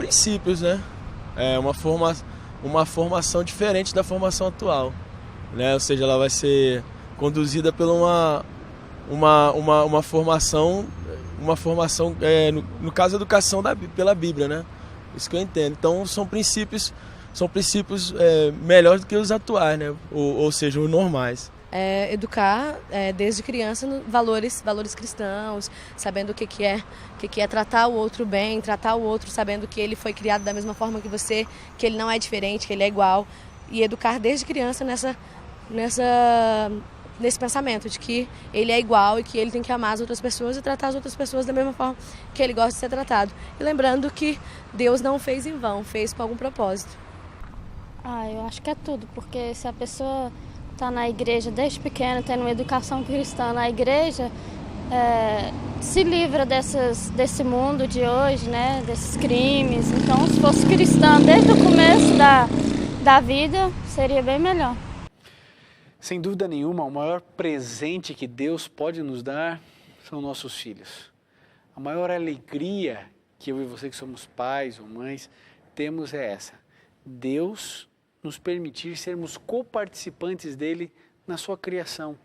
princípios, né? É uma formação diferente da formação atual, né? Ou seja, ela vai ser conduzida por uma formação, no caso, educação pela Bíblia, né? Isso que eu entendo. Então, são princípios melhores do que os atuais, né? Ou seja, os normais. Educar desde criança valores cristãos, sabendo o que é tratar o outro bem, tratar o outro sabendo que ele foi criado da mesma forma que você, que ele não é diferente, que ele é igual. E educar desde criança nesse pensamento de que ele é igual e que ele tem que amar as outras pessoas e tratar as outras pessoas da mesma forma que ele gosta de ser tratado. E lembrando que Deus não fez em vão, fez com algum propósito. Eu acho que é tudo, porque se a pessoa está na igreja desde pequena, tendo uma educação cristã na igreja, se livra desse mundo de hoje, né, desses crimes. Então, se fosse cristã desde o começo da vida, seria bem melhor. Sem dúvida nenhuma, o maior presente que Deus pode nos dar são nossos filhos. A maior alegria que eu e você que somos pais ou mães temos é essa: Deus nos permitir sermos coparticipantes dele na sua criação.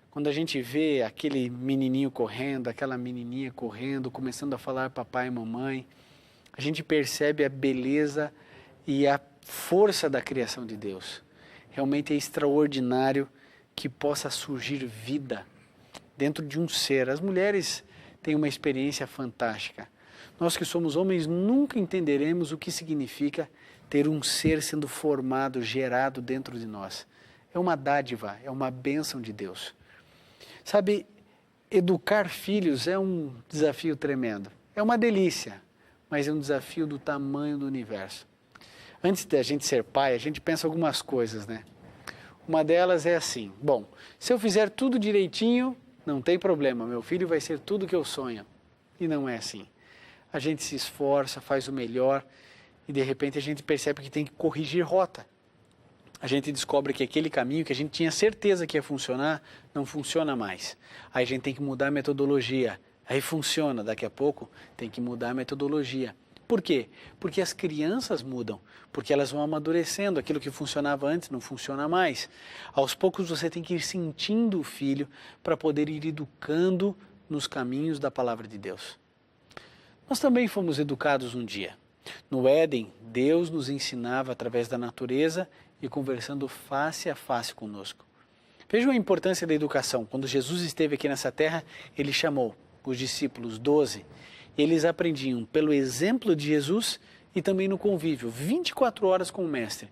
Quando a gente vê aquele menininho correndo, aquela menininha correndo, começando a falar papai e mamãe, a gente percebe a beleza e a força da criação de Deus. Realmente é extraordinário que possa surgir vida dentro de um ser. As mulheres têm uma experiência fantástica. Nós que somos homens nunca entenderemos o que significa ter um ser sendo formado, gerado dentro de nós. É uma dádiva, é uma bênção de Deus. Sabe, educar filhos é um desafio tremendo. É uma delícia, mas é um desafio do tamanho do universo. Antes da gente ser pai, a gente pensa algumas coisas, né? Uma delas é assim: bom, se eu fizer tudo direitinho, não tem problema, meu filho vai ser tudo que eu sonho. E não é assim. A gente se esforça, faz o melhor e de repente a gente percebe que tem que corrigir rota. A gente descobre que aquele caminho que a gente tinha certeza que ia funcionar, não funciona mais. Aí a gente tem que mudar a metodologia. Aí funciona, daqui a pouco tem que mudar a metodologia. Por quê? Porque as crianças mudam, porque elas vão amadurecendo, aquilo que funcionava antes não funciona mais. Aos poucos você tem que ir sentindo o filho para poder ir educando nos caminhos da palavra de Deus. Nós também fomos educados um dia. No Éden, Deus nos ensinava através da natureza e conversando face a face conosco. Vejam a importância da educação. Quando Jesus esteve aqui nessa terra, ele chamou os discípulos 12. Eles aprendiam pelo exemplo de Jesus e também no convívio, 24 horas com o mestre.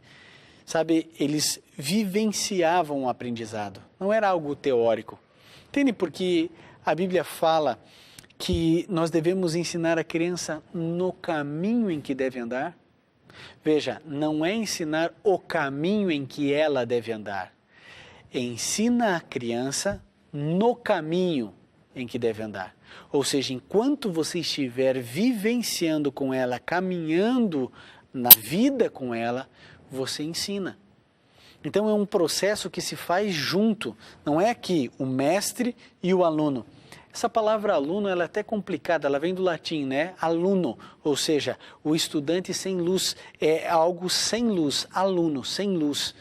Sabe, eles vivenciavam o aprendizado, não era algo teórico. Entende? Porque a Bíblia fala que nós devemos ensinar a criança no caminho em que deve andar. Veja, não é ensinar o caminho em que ela deve andar. Ensina a criança no caminho em que deve andar. Ou seja, enquanto você estiver vivenciando com ela, caminhando na vida com ela, você ensina. Então é um processo que se faz junto, não é que o mestre e o aluno. Essa palavra aluno ela é até complicada, ela vem do latim, né? Aluno, ou seja, o estudante sem luz, é algo sem luz, aluno, sem luz.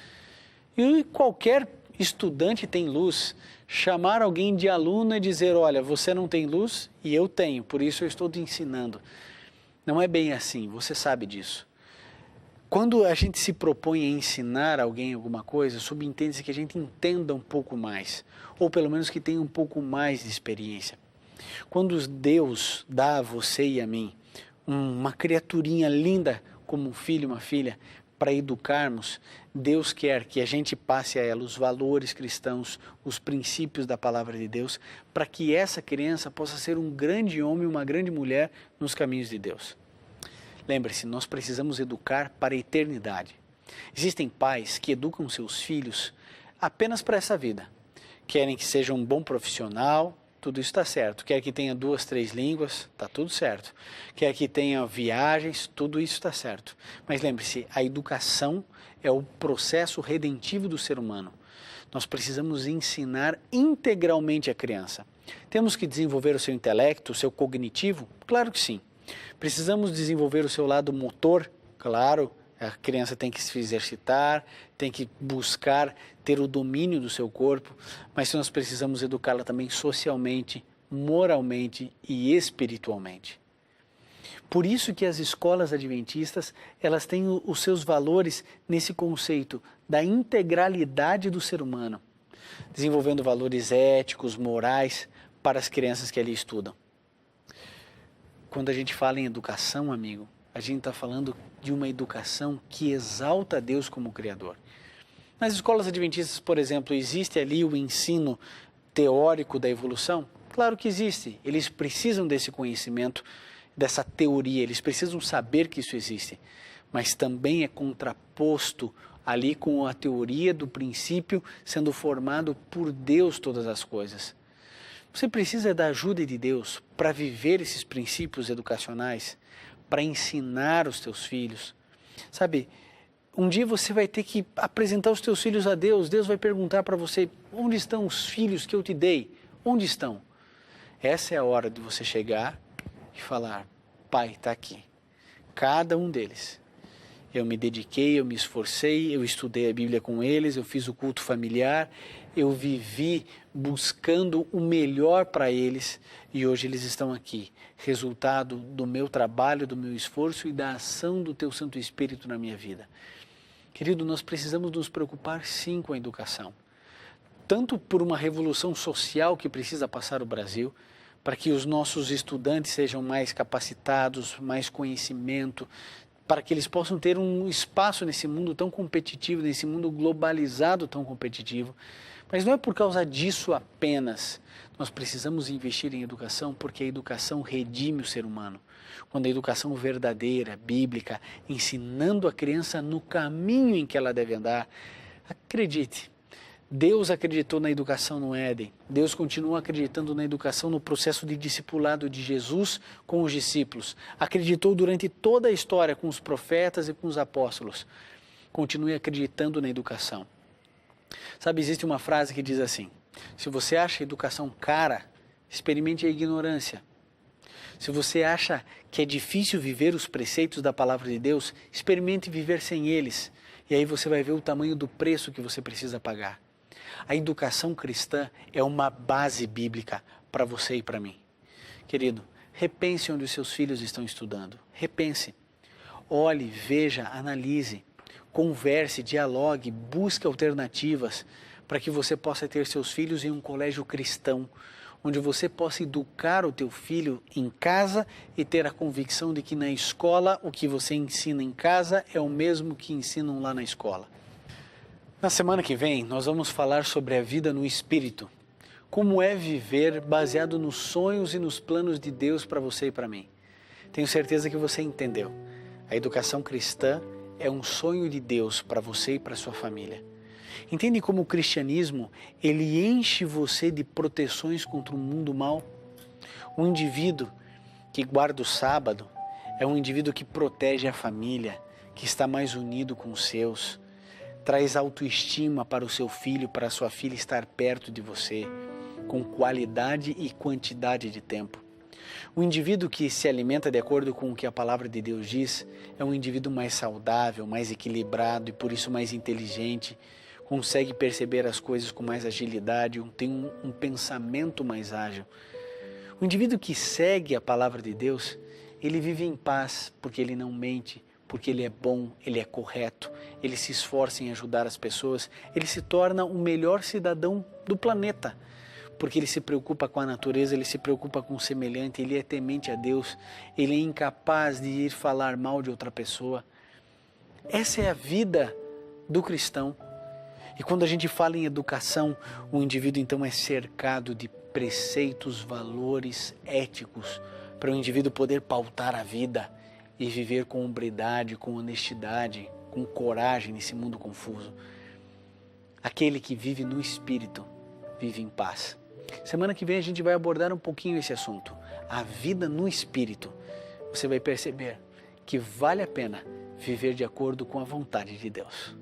E qualquer estudante tem luz. Chamar alguém de aluno é dizer, olha, você não tem luz e eu tenho, por isso eu estou te ensinando. Não é bem assim, você sabe disso. Quando a gente se propõe a ensinar alguém alguma coisa, subentende-se que a gente entenda um pouco mais, ou pelo menos que tenha um pouco mais de experiência. Quando Deus dá a você e a mim uma criaturinha linda como um filho, uma filha, para educarmos, Deus quer que a gente passe a ela os valores cristãos, os princípios da palavra de Deus, para que essa criança possa ser um grande homem, uma grande mulher nos caminhos de Deus. Lembre-se, nós precisamos educar para a eternidade. Existem pais que educam seus filhos apenas para essa vida. Querem que seja um bom profissional, tudo isso está certo. Quer que tenha 2, 3 línguas, está tudo certo. Quer que tenha viagens, tudo isso está certo. Mas lembre-se, a educação é o processo redentivo do ser humano. Nós precisamos ensinar integralmente a criança. Temos que desenvolver o seu intelecto, o seu cognitivo? Claro que sim. Precisamos desenvolver o seu lado motor, claro, a criança tem que se exercitar, tem que buscar ter o domínio do seu corpo, mas nós precisamos educá-la também socialmente, moralmente e espiritualmente. Por isso que as escolas adventistas, elas têm os seus valores nesse conceito da integralidade do ser humano, desenvolvendo valores éticos, morais para as crianças que ali estudam. Quando a gente fala em educação, amigo, a gente está falando de uma educação que exalta Deus como Criador. Nas escolas adventistas, por exemplo, existe ali o ensino teórico da evolução? Claro que existe. Eles precisam desse conhecimento, dessa teoria, eles precisam saber que isso existe. Mas também é contraposto ali com a teoria do princípio sendo formado por Deus todas as coisas. Você precisa da ajuda de Deus para viver esses princípios educacionais, para ensinar os teus filhos. Sabe, um dia você vai ter que apresentar os teus filhos a Deus. Deus vai perguntar para você, onde estão os filhos que eu te dei? Onde estão? Essa é a hora de você chegar e falar, Pai, está aqui. Cada um deles. Eu me dediquei, eu me esforcei, eu estudei a Bíblia com eles, eu fiz o culto familiar, eu vivi buscando o melhor para eles e hoje eles estão aqui. Resultado do meu trabalho, do meu esforço e da ação do Teu Santo Espírito na minha vida. Querido, nós precisamos nos preocupar sim com a educação. Tanto por uma revolução social que precisa passar o Brasil, para que os nossos estudantes sejam mais capacitados, mais conhecimento, para que eles possam ter um espaço nesse mundo tão competitivo, nesse mundo globalizado tão competitivo. Mas não é por causa disso apenas. Nós precisamos investir em educação porque a educação redime o ser humano. Quando a educação verdadeira, bíblica, ensinando a criança no caminho em que ela deve andar, acredite, Deus acreditou na educação no Éden. Deus continua acreditando na educação no processo de discipulado de Jesus com os discípulos. Acreditou durante toda a história com os profetas e com os apóstolos. Continue acreditando na educação. Sabe, existe uma frase que diz assim, se você acha a educação cara, experimente a ignorância. Se você acha que é difícil viver os preceitos da palavra de Deus, experimente viver sem eles. E aí você vai ver o tamanho do preço que você precisa pagar. A educação cristã é uma base bíblica para você e para mim. Querido, repense onde os seus filhos estão estudando. Repense. Olhe, veja, analise, converse, dialogue, busque alternativas para que você possa ter seus filhos em um colégio cristão, onde você possa educar o teu filho em casa e ter a convicção de que na escola o que você ensina em casa é o mesmo que ensinam lá na escola. Na semana que vem, nós vamos falar sobre a vida no Espírito. Como é viver baseado nos sonhos e nos planos de Deus para você e para mim. Tenho certeza que você entendeu. A educação cristã é um sonho de Deus para você e para sua família. Entende como o cristianismo, ele enche você de proteções contra o mundo mau? Um indivíduo que guarda o sábado é um indivíduo que protege a família, que está mais unido com os seus. Traz autoestima para o seu filho, para a sua filha estar perto de você, com qualidade e quantidade de tempo. O indivíduo que se alimenta de acordo com o que a palavra de Deus diz é um indivíduo mais saudável, mais equilibrado e por isso mais inteligente, consegue perceber as coisas com mais agilidade, tem um pensamento mais ágil. O indivíduo que segue a palavra de Deus, ele vive em paz porque ele não mente, porque ele é bom, ele é correto, ele se esforça em ajudar as pessoas, ele se torna o melhor cidadão do planeta, porque ele se preocupa com a natureza, ele se preocupa com o semelhante, ele é temente a Deus, ele é incapaz de ir falar mal de outra pessoa. Essa é a vida do cristão. E quando a gente fala em educação, o indivíduo então é cercado de preceitos, valores éticos, para o indivíduo poder pautar a vida e viver com hombridade, com honestidade, com coragem nesse mundo confuso. Aquele que vive no Espírito, vive em paz. Semana que vem a gente vai abordar um pouquinho esse assunto. A vida no Espírito. Você vai perceber que vale a pena viver de acordo com a vontade de Deus.